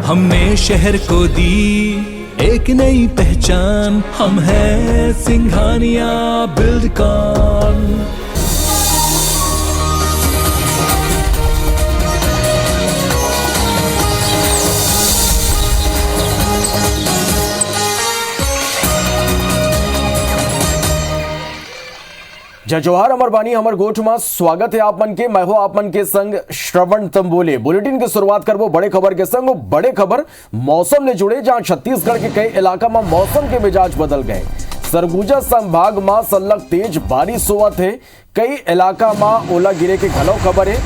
हमने शहर को दी एक नई पहचान, हम हैं सिंघानिया बिल्डकॉन। जय जोहार अमर बानी अमर गोठ में स्वागत है आप मन के। मैं हूं आप मन के संग श्रवण तंबोले। बुलेटिन की शुरुआत करबो बड़े खबर के संग। बड़े खबर मौसम ने जुड़े, जहां छत्तीसगढ़ के कई इलाका में मौसम के मिजाज बदल गए। सरगुजा संभाग में सल्लग तेज बारिश हुआ थे। कई इलाका में ओला गिरे के घलो खबर है।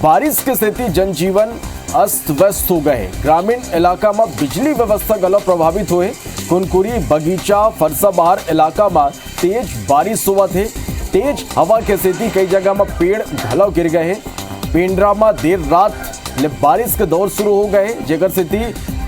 बारिश की स्थिति जनजीवन अस्त व्यस्त हो गए। ग्रामीण इलाका में बिजली व्यवस्था गलो प्रभावित हुए। कुनकुरी बगीचा फरसाबहार इलाका में तेज बारिश हुआ थे। तेज हवा के स्थिति कई जगह में पेड़ घलो गिर गए हैं। पेंड्रा में देर रात ले बारिश के दौर शुरू हो गए, जेकर स्थिति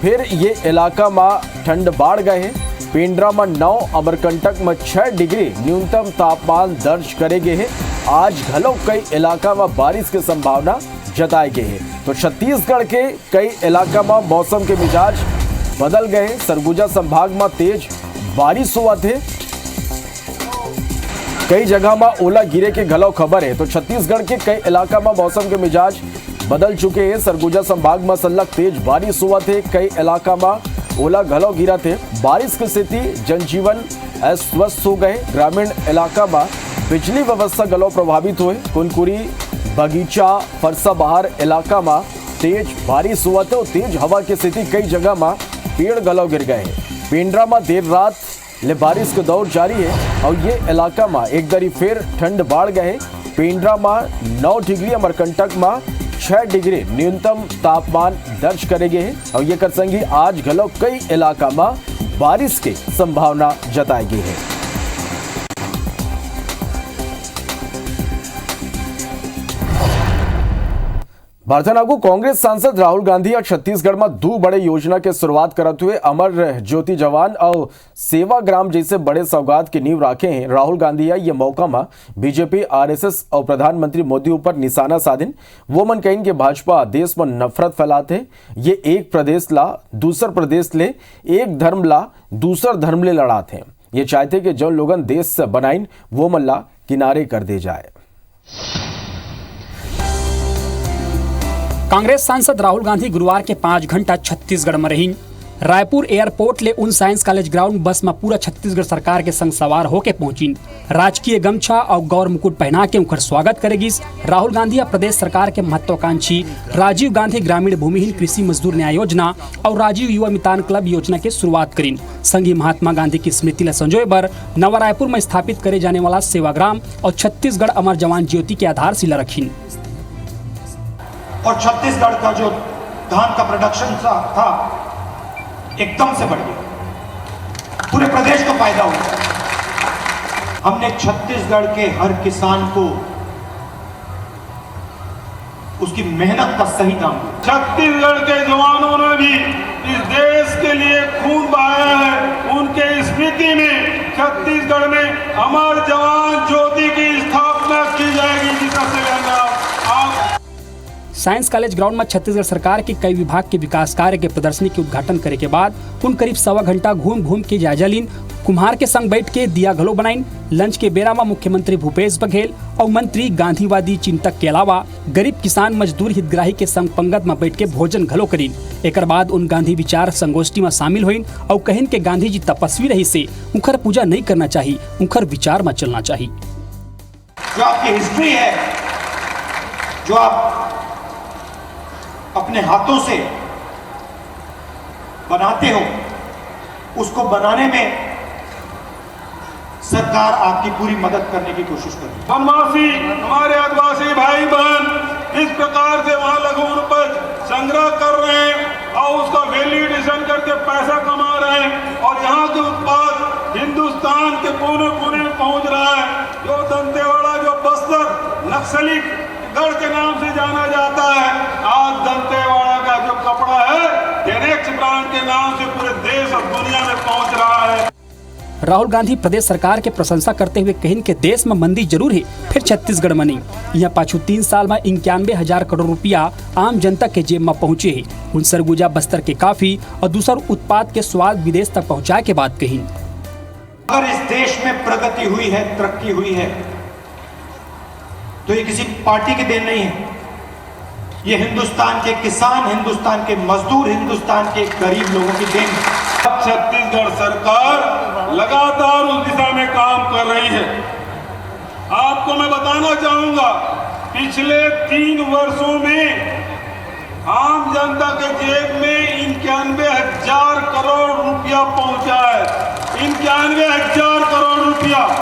फिर ये इलाका में ठंड बढ़ गए हैं। पेंड्रा में 9, अमरकंटक में 6 डिग्री न्यूनतम तापमान दर्ज करे गए हैं। आज घलो कई इलाका में बारिश की संभावना जताई गई है। तो छत्तीसगढ़ के कई इलाका में मौसम के मिजाज बदल गए। सरगुजा संभाग में तेज बारिश हुआ थे। कई जगह में ओला गिरे के घलो खबर है। तो छत्तीसगढ़ के कई इलाका में मौसम के मिजाज बदल चुके हैं। सरगुजा संभाग में सल्लग तेज बारिश हुआ थे। कई इलाका में ओला घलो गिरा थे। बारिश की स्थिति जनजीवन अस्त व्यस्त हो गए। ग्रामीण इलाका में बिजली व्यवस्था गलो प्रभावित हुए। कुनकुरी बगीचा फरसाबहार इलाका में तेज बारिश हुआ थे और तेज हवा की स्थिति कई जगह में पेड़ गलो गिर गए। पेंड्रा में देर रात ले बारिश का दौर जारी है और ये इलाका में एक दरी फिर ठंड बढ़ गए। पेंड्रा में 9 डिग्री, अमरकंटक में 6 डिग्री न्यूनतम तापमान दर्ज करे गए हैं और ये करसंगी आज घलो कई इलाका में बारिश की संभावना जताई गई है। भारतनागु कांग्रेस सांसद राहुल गांधी आज छत्तीसगढ़ में 2 बड़े योजना के शुरुआत करते हुए अमर ज्योति जवान और सेवाग्राम जैसे बड़े सौगात की नींव रखे हैं। राहुल गांधी ये मौका में बीजेपी, आरएसएस और प्रधानमंत्री मोदी ऊपर निशाना साधिन। वो मन कहीं के भाजपा देश में नफरत फैलाते। ये एक प्रदेश ला दूसर प्रदेश ले, एक धर्म ला दूसर धर्म ले लड़ाते। ये चाहते कि जो लोगन देश से बनाइन वो मन ला किनारे कर दे जाए। कांग्रेस सांसद राहुल गांधी गुरुवार के 5 घंटा छत्तीसगढ़ में रही। रायपुर एयरपोर्ट ले उन साइंस कॉलेज ग्राउंड बस में पूरा छत्तीसगढ़ सरकार के संग सवार होके पहुंची। राजकीय गमछा और गौर मुकुट पहना के उनकर स्वागत करेगी। राहुल गांधी प्रदेश सरकार के महत्वाकांक्षी राजीव गांधी ग्रामीण भूमिहीन कृषि मजदूर न्याय योजना और राजीव युवा मितान क्लब योजना के शुरुआत करीन। संगी महात्मा गांधी की स्मृति ला संजोए बर नवा रायपुर में स्थापित करे जाने वाला सेवाग्राम और छत्तीसगढ़ अमर जवान ज्योति की आधारशिला रखी। और छत्तीसगढ़ का जो धान का प्रोडक्शन था एकदम से बढ़ गया। पूरे प्रदेश को फायदा हुआ। हमने छत्तीसगढ़ के हर किसान को उसकी मेहनत का सही दाम दिया। छत्तीसगढ़ के जवानों ने भी इस देश के लिए खून बहाया है। उनके स्मृति में छत्तीसगढ़ में अमर जवान ज्योति की स्थापना की जाएगी, जिसका शिलान्यास साइंस कॉलेज ग्राउंड में छत्तीसगढ़ सरकार के कई विभाग के विकास कार्य के प्रदर्शनी के उद्घाटन करे के बाद उन करीब 1.25 घंटा घूम के जायजा लीन। कुम्हार के संग बैठ के दिया घलो बनाइन। लंच के बेरा में मुख्यमंत्री भूपेश बघेल और मंत्री गांधीवादी चिंतक के अलावा गरीब किसान मजदूर हितग्राही के संग पंगत में बैठ के भोजन घलो करीन। एक बाद उन गांधी विचार संगोष्ठी में शामिल हुईन और कहिन के गांधी जी तपस्वी रही से उनकर पूजा नहीं करना चाहिए, उनकर विचार में चलना चाहिए। जो आपकी हिस्ट्री है, जो आप अपने हाथों से बनाते हो, उसको बनाने में सरकार आपकी पूरी मदद करने की कोशिश कर रही है। वनवासी हमारे आदिवासी भाई बहन इस प्रकार से वहां लघु उपज संग्रह कर रहे हैं और उसका वैल्यूएशन करके पैसा कमा रहे हैं और यहाँ के उत्पाद हिंदुस्तान के कोने कोने में पहुंच रहा है। जो दंतेवाड़ा, जो बस्तर नक्सली गढ़ के नाम से जाना जाता है, आज दंतेवाड़ा का जो कपड़ा है टेनेक्स ब्रांड के नाम से पूरे देश और दुनिया में पहुंच रहा है। राहुल गांधी प्रदेश सरकार के प्रशंसा करते हुए कहिन के देश में मंदी जरूर है, फिर छत्तीसगढ़ में नहीं। यहाँ पाछू 3 साल में 91,000 करोड़ रुपया आम जनता के जेब में पहुँचे है। उन सरगुजा बस्तर के काफी और दूसर उत्पाद के स्वाद विदेश तक पहुँचाए के बाद कहिन। अगर इस देश में प्रगति हुई है, तरक्की हुई है, तो ये किसी पार्टी की देन नहीं है। ये हिंदुस्तान के किसान, हिंदुस्तान के मजदूर, हिंदुस्तान के गरीब लोगों की देन है। छत्तीसगढ़ सरकार लगातार उस दिशा में काम कर रही है। आपको मैं बताना चाहूंगा, पिछले 3 वर्षों में आम जनता के जेब में 91,000 करोड़ रुपया पहुंचा है। 91,000 करोड़ रुपया।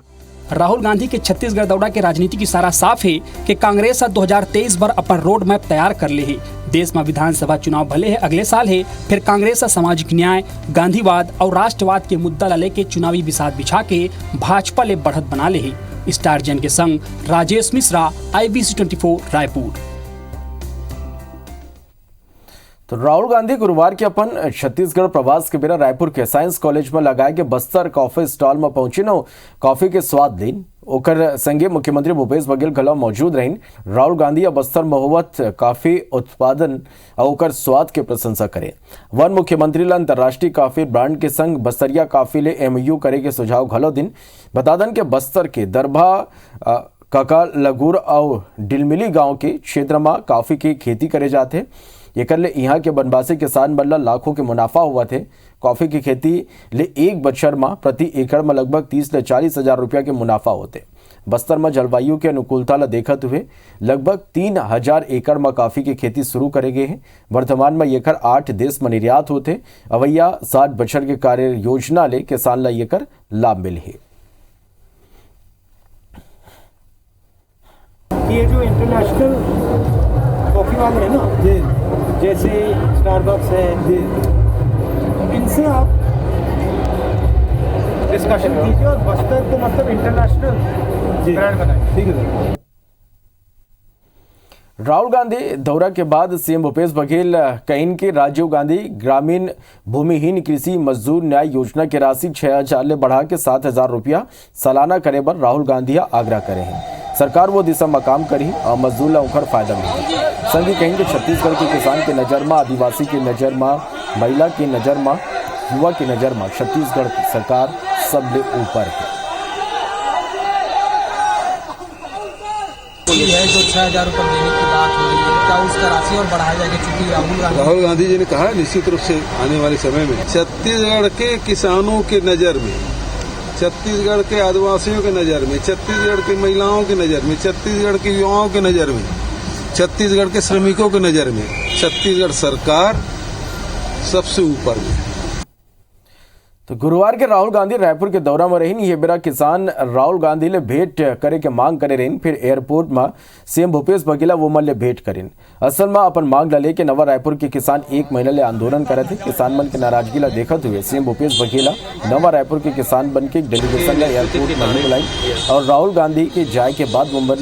राहुल गांधी के छत्तीसगढ़ दौरा के राजनीति की सारा साफ है कि कांग्रेस 2023 भर अपन रोड मैप तैयार कर ले है। देश में विधानसभा चुनाव भले है अगले साल है, फिर कांग्रेस सामाजिक न्याय, गांधीवाद और राष्ट्रवाद के मुद्दा ला लेके चुनावी बिसात बिछा के भाजपा ले बढ़त बना ले है। स्टार जन के संग राजेश मिश्रा, IBC 24 रायपुर। तो राहुल गांधी गुरुवार के अपन छत्तीसगढ़ प्रवास के बेरा रायपुर के साइंस कॉलेज में लगाए के बस्तर कॉफी स्टॉल में पहुंचे न कॉफी के स्वाद लेन। ओकर संगे मुख्यमंत्री भूपेश बघेल घला मौजूद रहीन। राहुल गांधी बस्तर में होवत काफी उत्पादन और ओकर स्वाद के प्रशंसा करे। वन मुख्यमंत्री ला अंतर्राष्ट्रीय काफी ब्रांड के संग बस्तरिया काफी ले MOU करे के सुझाव घलो दिन। बता दन के बस्तर के दरभा काका लगुर और डिलमिली गांव के क्षेत्र में काफी की खेती करे जाते। एकर ले यहाँ के बनवासी किसान मन ला लाखों के मुनाफा हुआ थे। कॉफी की खेती ले एक बछर में प्रति एकड़ में लगभग 30 से 40 हजार रुपया के मुनाफा होते। बस्तर में जलवायु के अनुकूलता ला देखते हुए लगभग 3,000 एकड़ में कॉफी की खेती शुरू करे गए हैं। वर्तमान में एकर 8 देश में निर्यात होते। अवैया 60 बछर के कार्य योजना ले किसान ला एकर लाभ मिले है। ये जो इंटरनेशनल कॉफी वाले हैं ना, जैसे स्टारबक्स है, इनसे आप डिस्कशन कीजिए और बस्तर को मतलब इंटरनेशनल ब्रांड बनाइए। ठीक है। राहुल गांधी दौरा के बाद सीएम भूपेश बघेल कहिन के राजीव गांधी ग्रामीण भूमिहीन कृषि मजदूर न्याय योजना की राशि 6,000 ले बढ़ा के 7,000 रुपया सालाना करे पर राहुल गांधी आग्रह करे हैं। सरकार वो दिशा में काम करी और मजदूर ला उखर फायदा मिली। संघ कहेंगे छत्तीसगढ़ के किसान के नज़र में, आदिवासी की नज़र में, महिला की नज़र में, युवा की नज़र में छत्तीसगढ़ की सरकार सबले ऊपर है। है जो 6,000 रुपये देने की बात हो रही है, क्या उसका राशि और बढ़ाया जाएगा? क्योंकि राहुल गांधी जी ने कहा निश्चित रूप से आने वाले समय में छत्तीसगढ़ के किसानों के नजर में, छत्तीसगढ़ के आदिवासियों के नजर में, छत्तीसगढ़ की महिलाओं की नजर में, छत्तीसगढ़ के युवाओं के नजर में, छत्तीसगढ़ के श्रमिकों के नजर में छत्तीसगढ़ सरकार सबसे ऊपर में। तो गुरुवार के राहुल गांधी रायपुर के दौरा में रहीन। ये बेरा किसान राहुल गांधी ले भेंट करे के मांग करे रहीन। फिर एयरपोर्ट में सीएम भूपेश बघेला वो मन ले भेंट करीन। असल में अपन मांग ला लेके नवा रायपुर के किसान 1 महीना ले आंदोलन करे थे। किसान मन के नाराजगी ला देखते हुए सीएम भूपेश बघेला नवा रायपुर के किसान बन के डेलीगेशन ला एयरपोर्ट में बुलाई और राहुल गांधी के जाए के बाद मुंबई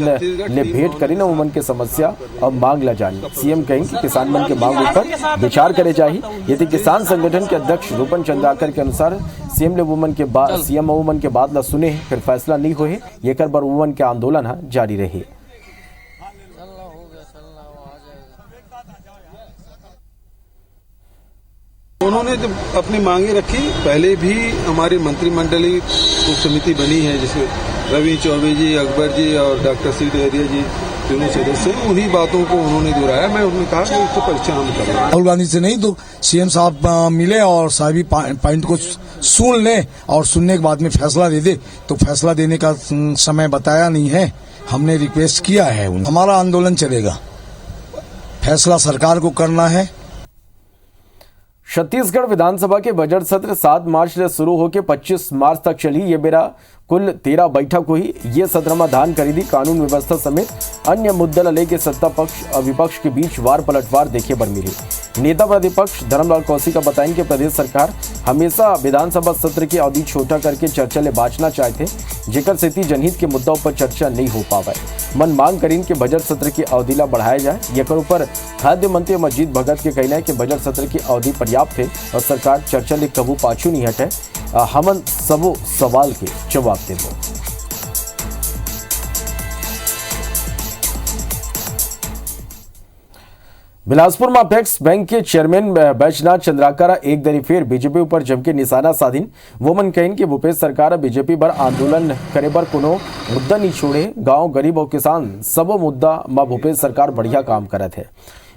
ले भेंट करी न उमन के समस्या और मांग ला जानी। सीएम कहें कि किसान मन के मांग ऊपर विचार करे चाहिए। यदि किसान संगठन के अध्यक्ष रूपन चंद्राकर के अनुसार सीएम ले वुमन के बाद वुमन के बाद ला सुने फिर फैसला नहीं होए, ये कर बर वुमन के आंदोलन जारी रहे। उन्होंने जब अपनी मांगे रखी, पहले भी हमारी मंत्रिमंडलीय उप समिति बनी है जिसमें रवि चौबे जी, अकबर जी और डॉक्टर सी डहरिया जी तीनों सदस्य, उन्हीं बातों को उन्होंने दोहराया। मैं उन्होंने कहा कि इसको परीक्षा हम करें। राहुल गांधी से नहीं तो सीएम साहब मिले और सारी पॉइंट को सुन ले और सुनने के बाद में फैसला दे दे। तो फैसला देने का समय बताया नहीं है, हमने रिक्वेस्ट किया है। हमारा आंदोलन चलेगा, फैसला सरकार को करना है। छत्तीसगढ़ विधानसभा के बजट सत्र 7 मार्च से शुरू होकर 25 मार्च तक चली। ये बेरा कुल 13 बैठक हुई। ये सत्र में धान खरीदी, कानून व्यवस्था समेत अन्य मुद्दा लेके सत्ता पक्ष और विपक्ष के बीच वार पलटवार देखे पर मिली। नेता प्रतिपक्ष धर्मलाल कौशिक का बताएं कि प्रदेश सरकार हमेशा विधानसभा सत्र की अवधि छोटा करके चर्चा ले बाँचना चाहते, जेकर सेती जनहित के मुद्दों पर चर्चा नहीं हो पावे। मन मांग करीन के बजट सत्र की अवधि ला बढ़ाया जाए। एकर ऊपर खाद्य मंत्री अमरजीत भगत के कहना है कि बजट सत्र की अवधि पर्याप्त है और सरकार चर्चा ले कबू पाछू नहीं हटे, हमन सबो सवाल के जवाब देबो। बिलासपुर में अपेक्स बैंक के चेयरमैन बैजनाथ चंद्राकर एक दरी फिर बीजेपी ऊपर जमके निशाना साधीन। वो मन कहीन कि भूपेश सरकार बीजेपी पर आंदोलन करे बर कोनो मुद्दा नहीं छोड़े। गांव गरीब और किसान सबो मुद्दा में भूपेश सरकार बढ़िया काम करत है।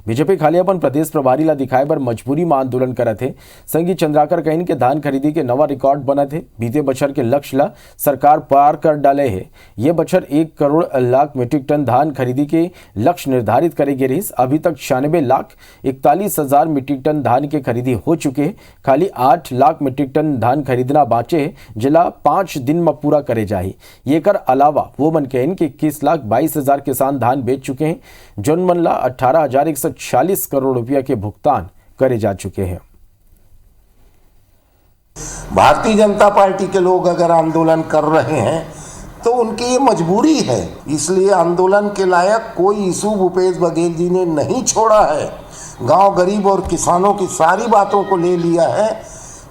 बीजेपी खाली अपन प्रदेश प्रभारी ला दिखाए बर मजबूरी में आंदोलन करत है। संगी चंद्राकर कहीन के धान खरीदी के नवा रिकॉर्ड बना थे। बीते बछर के लक्ष्य ला सरकार पार कर डाले है। ये बछर 1 करोड़ लाख मीट्रिक टन धान खरीदी के लक्ष्य निर्धारित करे गए रही। अभी तक 96,41,000 मीट्रिक टन धान के खरीदी हो चुके हैं। खाली 8 लाख मीट्रिक टन धान खरीदना बाँचे है, जिला 5 दिन में पूरा करे जाही। ये कर अलावा वो मन कहीन कि 21,22,000 किसान धान बेच चुके हैं, जौन मन ला 18,140 करोड़ रुपया के भुगतान करे जा चुके हैं। भारतीय जनता पार्टी के लोग अगर आंदोलन कर रहे हैं तो उनकी ये मजबूरी है, इसलिए आंदोलन के लायक कोई इशू भूपेश बघेल जी ने नहीं छोड़ा है। गांव गरीब और किसानों की सारी बातों को ले लिया है।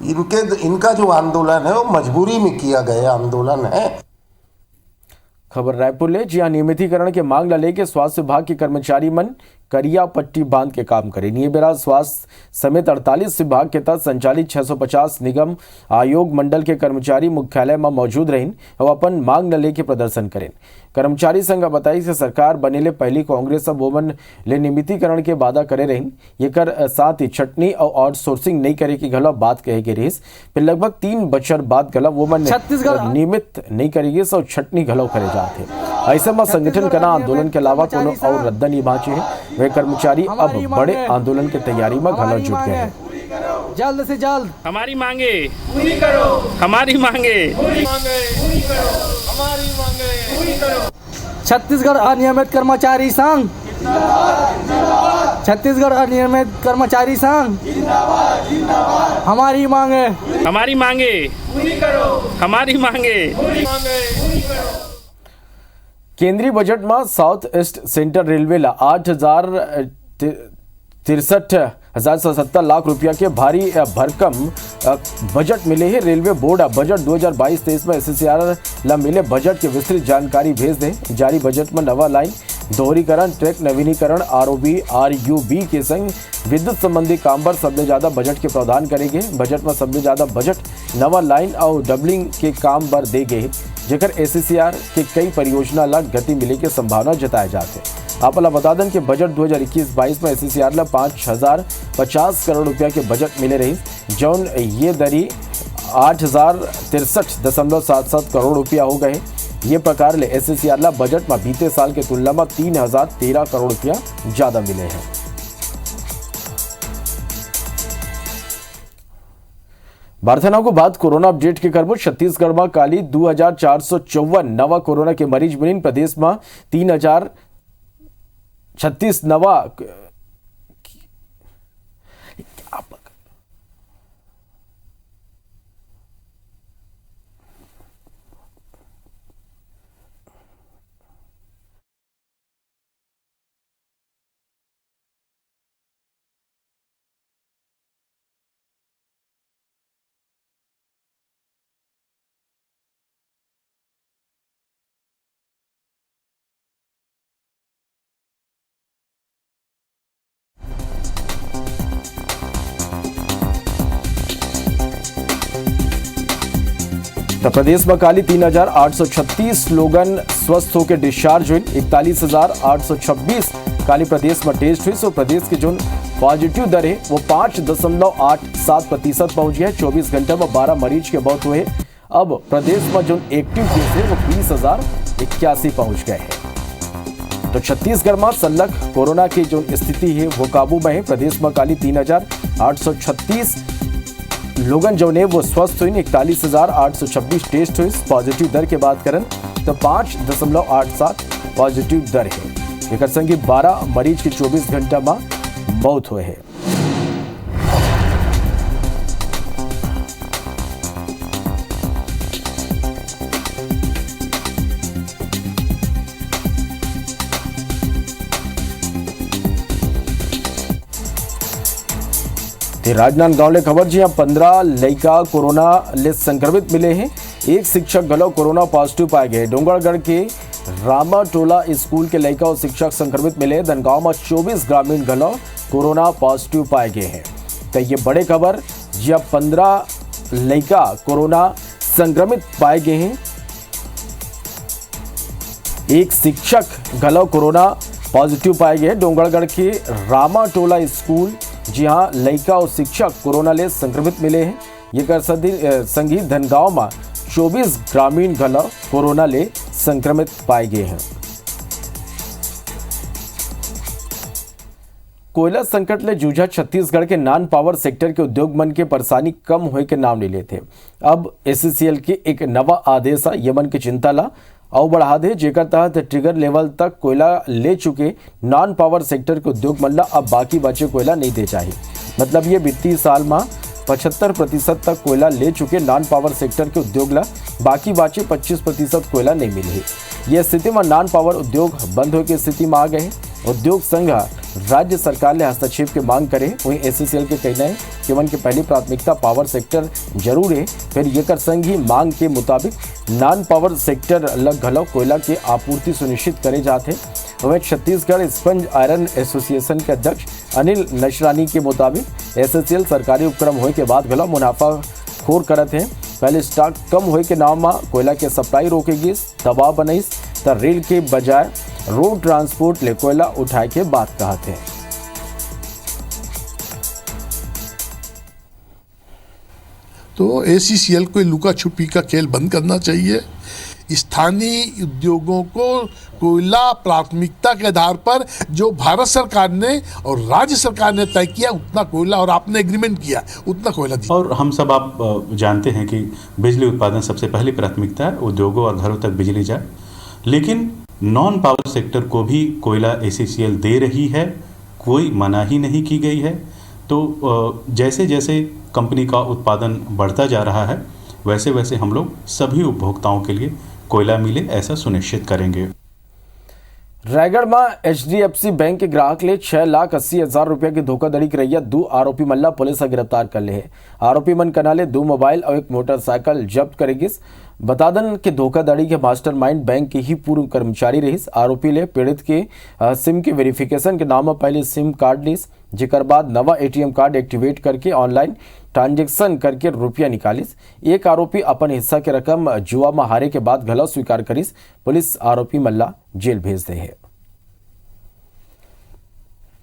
इनका जो आंदोलन है वो मजबूरी में किया गया आंदोलन है। खबर रायपुर ले, जहां नियमितीकरण के मांग ला लेके स्वास्थ्य विभाग के कर्मचारी मन करिया पट्टी बांध के काम करे। नियमित स्वास्थ्य समेत 48 विभाग के तहत संचालित 650 निगम आयोग मंडल के कर्मचारी मुख्यालय में मौजूद रहीन और अपन मांग न लेके प्रदर्शन करें। कर्मचारी संघ बताई से सरकार बनेले पहली कांग्रेस वोमन ले नियमितीकरण के वादा करे रहीन। एकर साथ ही छटनी और आउटसोर्सिंग नहीं करे की गलत बात कहे गई रही। फिर लगभग 3 बछर बाद गलत वोमन नियमित नहीं करेगी और छटनी गलत करे जाते। ऐसे में संगठन करना आंदोलन के अलावा कोनो और रद्द नहीं बाँचे है। वे कर्मचारी अब बड़े आंदोलन की तैयारी में घना जुट गए हैं। जल्द से जल्द हमारी मांगे पूरी करो, हमारी मांगे पूरी करो, हमारी मांगे पूरी करो। छत्तीसगढ़ अनियमित कर्मचारी संघ, छत्तीसगढ़ अनियमित कर्मचारी संघ, हमारी मांगे पूरी करो, हमारी मांगे पूरी करो। केंद्रीय बजट में साउथ ईस्ट सेंट्रल रेलवे ला 8,63,170 लाख रुपया के भारी भरकम बजट मिले है। रेलवे बोर्ड बजट 2022-23 में SCR ला मिले बजट की विस्तृत जानकारी भेज दे। जारी बजट में नवा लाइन दोहरीकरण, ट्रैक नवीनीकरण, ROB के संग विद्युत संबंधी काम पर सबसे ज्यादा बजट के प्रावधान करेंगे। बजट में सबसे ज्यादा बजट नवा लाइन और डबलिंग के काम पर दे गए, जेकर SCR के कई परियोजना ला गति मिले की संभावना जताए जाते। आपला बता दें कि बजट 2021-22 में SCR ला 5,050 करोड़ रुपया के बजट मिले रही, जौन ये दरी 8,063.77 करोड़ रुपया हो गए। ये प्रकार ले SCR ला बजट में बीते साल के तुलना में 3,013 करोड़ रुपया ज्यादा मिले हैं। बारथना को बाद कोरोना अपडेट के करबो। छत्तीसगढ़ में काली 2,454 नवा कोरोना के मरीज मिलीन। प्रदेश में 3,036 नवा तो प्रदेश में काली 3,836 लोगन स्वस्थ होकर डिस्चार्ज हुई। 41,826 काली प्रदेश में टेस्ट हुई। सो प्रदेश की जो पॉजिटिव दर है वो 5.87% पहुंच गया है। 24 घंटे में 12 मरीज के मौत हुए। अब प्रदेश में जो एक्टिव केस है वो 20,081 पहुंच गए हैं। तो छत्तीसगढ़ में संलग कोरोना की जो स्थिति है वो काबू में है। प्रदेश में काली 3,836 लोगन जो ने वो स्वस्थ हुई। 41,826 टेस्ट हुई। पॉजिटिव दर की बात करें तो 5.87 पॉजिटिव दर है। एक संग 12 मरीज के 24 घंटा में मौत हुए हैं। ते राजनांदगांव ले खबर जी 15 लड़का कोरोना ले संक्रमित मिले हैं। एक शिक्षक घलो कोरोना पॉजिटिव पाए गए। डोंगरगढ़ के रामाटोला स्कूल के लड़का और शिक्षक संक्रमित मिले। धनगांव में 24 ग्रामीण घलो कोरोना पॉजिटिव पाए गए हैं। तो ये बड़े खबर जी 15 लड़का कोरोना संक्रमित पाए गए हैं। एक शिक्षक घलो कोरोना पॉजिटिव पाए गए। डोंगरगढ़ के रामाटोला स्कूल जी हाँ लड़का और शिक्षक कोरोना ले संक्रमित मिले हैं। ये कर संगी धनगांव में 24 ग्रामीण घलो कोरोना ले संक्रमित पाए गए हैं। कोयला संकट ले जूझा छत्तीसगढ़ के नॉन पावर सेक्टर के उद्योग मन के परेशानी कम होए के नाम ले लेते। अब एससीएल के एक नवा आदेश ये मन की चिंता ला और बढ़ा दे, जेकर तहत ट्रिगर लेवल तक कोयला ले चुके नॉन पावर सेक्टर के उद्योग मन ला अब बाकी बचे कोयला नहीं दे चाहिए। मतलब ये वित्तीय साल में 75% तक कोयला ले चुके नॉन पावर सेक्टर के उद्योग ला बाकी बाचे 25% कोयला नहीं मिले। ये स्थिति में नॉन पावर उद्योग बंद होने की स्थिति में आ गए। उद्योग संघ राज्य सरकार ने हस्तक्षेप की मांग करे। वहीं एससीएल के कहना है कि उनकी पहली प्राथमिकता पावर सेक्टर जरूर है। फिर ये कर संघ ही मांग के मुताबिक नॉन पावर सेक्टर लग घलो कोयला की आपूर्ति सुनिश्चित करे जाते। वहीं छत्तीसगढ़ स्पंज आयरन एसोसिएशन के अध्यक्ष अनिल नशरानी के मुताबिक एससीएल सरकारी उपक्रम होने के बाद घलो मुनाफा खोर करते हैं। पहले स्टॉक कम होए के नाम में कोयला के सप्लाई रोकेगी, दबाव बनाइस तो रेल के बजाय रोड ट्रांसपोर्ट ले कोयला उठाए के बात कहते हैं। तो एससीएल को लुका छुपी का खेल बंद करना चाहिए। स्थानीय उद्योगों को कोयला प्राथमिकता के आधार पर जो भारत सरकार ने और राज्य सरकार ने तय किया उतना कोयला और आपने एग्रीमेंट किया उतना कोयला दिया। और हम सब आप जानते हैं कि बिजली उत्पादन सबसे पहली प्राथमिकता है, उद्योगों और घरों तक बिजली जाए। लेकिन नॉन पावर सेक्टर को भी कोयला एससीएल दे रही है, कोई मनाही नहीं की गई है। तो जैसे जैसे कंपनी का उत्पादन बढ़ता जा रहा है वैसे वैसे हम लोग सभी उपभोक्ताओं के लिए कोयला मिले ऐसा सुनिश्चित करेंगे। रायगढ़ में एचडीएफसी बैंक के ग्राहक ले 6,80,000 रुपया की धोखाधड़ी करैया 2 आरोपी मन ला पुलिस गिरफ्तार कर ले है। आरोपी मन कनाले 2 मोबाइल और 1 मोटरसाइकिल जब्त करेगी। बता दन के धोखाधड़ी के मास्टरमाइंड बैंक के ही पूर्व कर्मचारी रहीस। आरोपी ले पीड़ित के सिम के वेरिफिकेशन के नाम में पहले सिम कार्ड लीस, जेकर बाद नवा एटीएम कार्ड एक्टिवेट करके ऑनलाइन ट्रांजेक्शन करके रुपया निकालिस। एक आरोपी अपन हिस्सा के रकम जुआ में हारे के बाद घलो स्वीकार करिस। पुलिस आरोपी मल्ला जेल भेज दे है।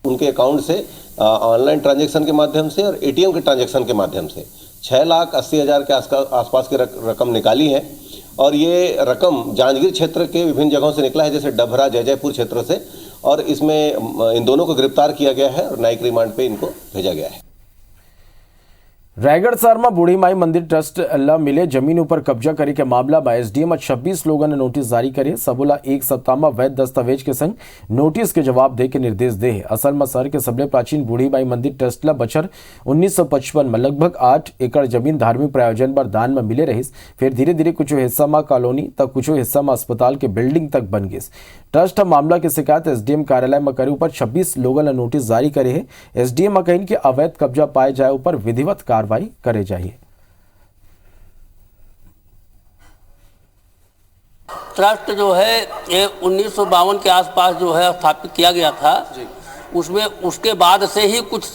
उनके अकाउंट से ऑनलाइन ट्रांजैक्शन के माध्यम से और एटीएम के ट्रांजैक्शन के माध्यम से 6,80,000 के आसपास की रकम निकाली है। और ये रकम जांजगीर क्षेत्र के विभिन्न जगहों से निकला है, जैसे डभरा जयपुर क्षेत्र से। और इसमें इन दोनों को गिरफ्तार किया गया है और न्यायिक रिमांड पे इनको भेजा गया है। रायगढ़ शहर में बूढ़ी माई मंदिर ट्रस्ट ला मिले जमीन पर कब्जा करे के मामला में एसडीएम 26 लोगों ने नोटिस जारी करे। सबोला एक सप्ताह में वैध दस्तावेज के संग नोटिस के जवाब दे के निर्देश दे। असल में शहर के सबले प्राचीन बूढ़ी माई मंदिर ट्रस्ट ला बछर 1955 में लगभग 8 एकड़ जमीन धार्मिक प्रयोजन पर दान में मिले रही। फिर धीरे धीरे कुछ हिस्सा में कॉलोनी तक कुछ हिस्सा में अस्पताल के बिल्डिंग तक बन गई। ट्रस्ट मामला की शिकायत एसडीएम कार्यालय में करे ऊपर 26 लोगों ने नोटिस जारी करे है। एसडीएम में कहीं के अवैध कब्जा पाए जाए ऊपर विधिवत कार्रवाई करे जाइए। ट्रस्ट जो है ये 1952 के आसपास जो है स्थापित किया गया था। उसमें उसके बाद से ही कुछ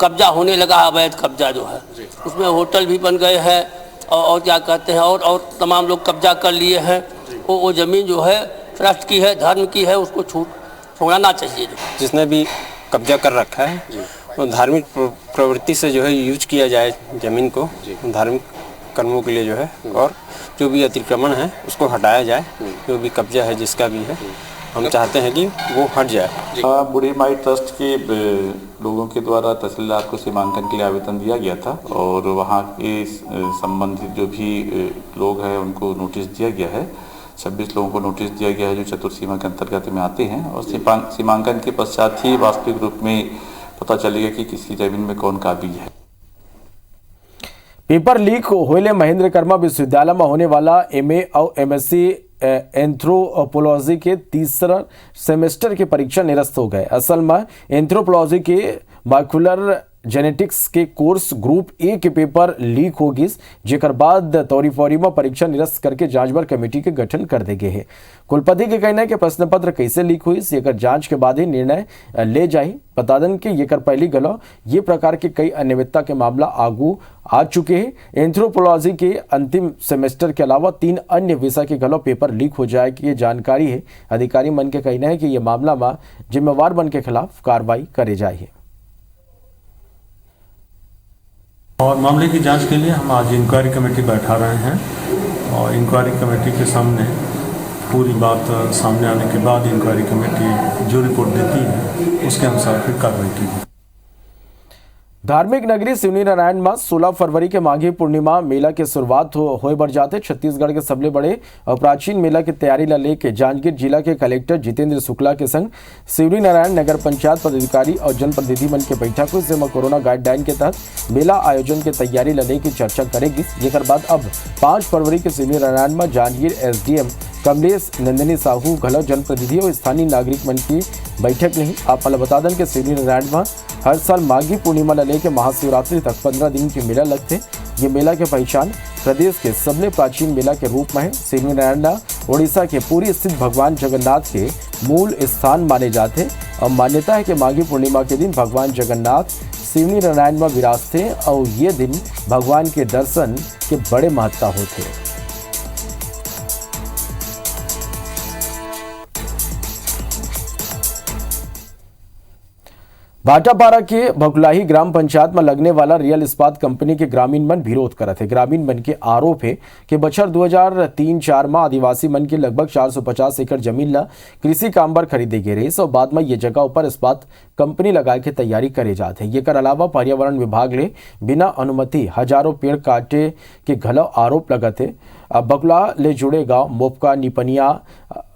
कब्जा होने लगा, अवैध कब्जा जो है। उसमें होटल भी बन गए हैं और क्या कहते हैं और तमाम लोग कब्जा कर लिए हैं। वो जमीन जो है ट्रस्ट की है, धर्म की है, उसको छोड़ना चाहिए। जिसने भी कब्जा कर रखा है वो धार्मिक प्रवृत्ति से जो है यूज किया जाए जमीन को धार्मिक कर्मों के लिए जो है। और जो भी अतिक्रमण है उसको हटाया जाए। जो भी कब्जा है जिसका भी है हम चाहते हैं कि वो हट जाए। बूढ़ी माई ट्रस्ट के लोगों के द्वारा तहसीलदार को सीमांकन के लिए आवेदन दिया गया था और वहाँ के संबंधित जो भी लोग हैं उनको नोटिस दिया गया है। 26 लोगों को नोटिस दिया गया है जो चतुर्सीमा के अंतर्गत में आते हैं। और सीमांकन के पश्चात ही वास्तविक रूप में पता चलेगा कि किसी जमीन में कौन काबिज है। पेपर लीक होले महेंद्र कर्मा विश्वविद्यालय में होने वाला एमए और एमएससी एंथ्रोपोलॉजी के तीसरा सेमेस्टर की परीक्षा निरस्त हो गए। असल में एंथ्रोपोलॉजी के मॉलिक्यूलर जेनेटिक्स के कोर्स ग्रुप ए के पेपर लीक होगी, जेकर बाद तौरी फौरी में परीक्षा निरस्त करके जांचबर कमेटी के गठन कर देगे है। कुलपति के कहना है कि प्रश्न पत्र कैसे लीक हुई एकर जांच के बाद ही निर्णय ले जाही। बता दें कि ये पहली गलो ये प्रकार के कई अनियमितता के मामला आगू आ चुके हैं। एंथ्रोपोलॉजी के अंतिम सेमेस्टर के अलावा 3 अन्य विषय के गलो पेपर लीक हो जाए की ये जानकारी है। अधिकारी मन के कहना है कि ये मामला में जिम्मेवार मन के खिलाफ कार्रवाई करे जाए और मामले की जांच के लिए हम आज इंक्वायरी कमेटी बैठा रहे हैं और इंक्वायरी कमेटी के सामने पूरी बात सामने आने के बाद इंक्वायरी कमेटी जो रिपोर्ट देती है उसके अनुसार फिर कार्रवाई की जाए। धार्मिक नगरी सिवनी नारायण में 16 फरवरी के माघी पूर्णिमा मेला की शुरुआत होए बढ़ जाते छत्तीसगढ़ के सबले बड़े और प्राचीन मेला की तैयारी ला लेके जांजगीर जिला के कलेक्टर जितेंद्र शुक्ला के संग सिवनी नारायण नगर पंचायत पदाधिकारी और जनप्रतिनिधि मन के बैठक हुई, जिसमें कोरोना गाइडलाइन के तहत मेला आयोजन की तैयारी ला लेके चर्चा करेगी। जेकर बाद अब 5 फरवरी के सिवनी नारायण में जांजगीर एसडीएम कमलेश नंदिनी साहू घलो जनप्रतिनिधि और स्थानीय नागरिक मन की बैठक नहीं। आप बता दें कि सिवनी नारायण में हर साल माघी पूर्णिमा ला लेके महाशिवरात्रि तक 15 दिन के मेला लगते। ये मेला के पहचान प्रदेश के सबले प्राचीन मेला के रूप में है। सिवनी नारायण उड़ीसा के पूरी स्थित भगवान जगन्नाथ के मूल स्थान माने जाते और मान्यता है कि माघी पूर्णिमा के दिन भगवान जगन्नाथ सिवनी नारायण में विराजते और ये दिन भगवान के दर्शन के बड़े महत्ता होते। भाटापारा के भकुलाही ग्राम पंचायत में लगने वाला रियल इस्पात कंपनी के ग्रामीण मन विरोध करत है। ग्रामीण मन के आरोप है कि बछर 2003-4 में आदिवासी मन के लगभग 450 एकड़ जमीन ला कृषि काम बर खरीदे गए रही और बाद में ये जगह पर इस्पात कंपनी लगाए के तैयारी करे जाते। ये कर अलावा पर्यावरण विभाग ले बिना अनुमति हजारों पेड़ काटे के घलो आरोप लगते। बकुला ले जुड़े गाँव मोपका निपनिया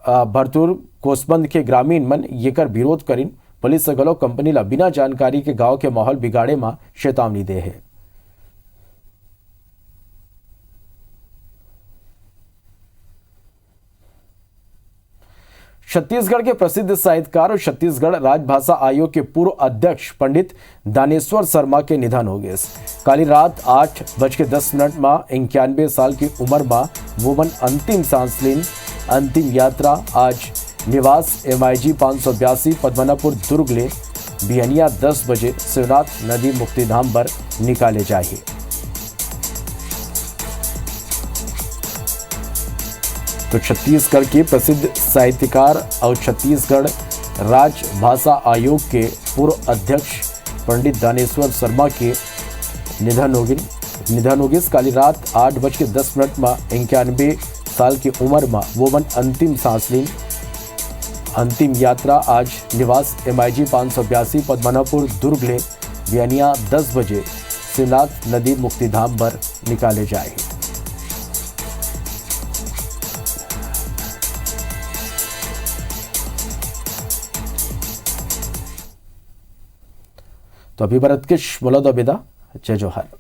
भरतुर कोसबंद के ग्रामीण मन ये कर विरोध करीन पुलिस से गलो कंपनी ला बिना जानकारी के गांव के माहौल बिगाड़े में चेतावनी दे है। छत्तीसगढ़ के प्रसिद्ध साहित्यकार और छत्तीसगढ़ राजभाषा आयोग के पूर्व अध्यक्ष पंडित दानेश्वर शर्मा के निधन हो गए। काली रात 8:10 में 91 साल की उम्र में वो मन अंतिम सांस लीन। अंतिम यात्रा आज निवास MIG 582 पद्मनापुर दुर्ग ले बिहनिया 10 बजे शिवनाथ नदी मुक्तिधाम पर निकाले जाए। तो छत्तीसगढ़ के प्रसिद्ध साहित्यकार और छत्तीसगढ़ राजभाषा आयोग के पूर्व अध्यक्ष पंडित दानेश्वर शर्मा के निधन हो गई। काली रात 8:10 में 91 साल की उम्र में वो मन अंतिम सांस लीन। अंतिम यात्रा आज निवास MIG 582 पद्मनापुर दुर्ग ले बिहनिया 10 बजे शिवनाथ नदी मुक्तिधाम पर निकाले जाए। तो अभी भरत किश बोला दो बेदा जय जोहर।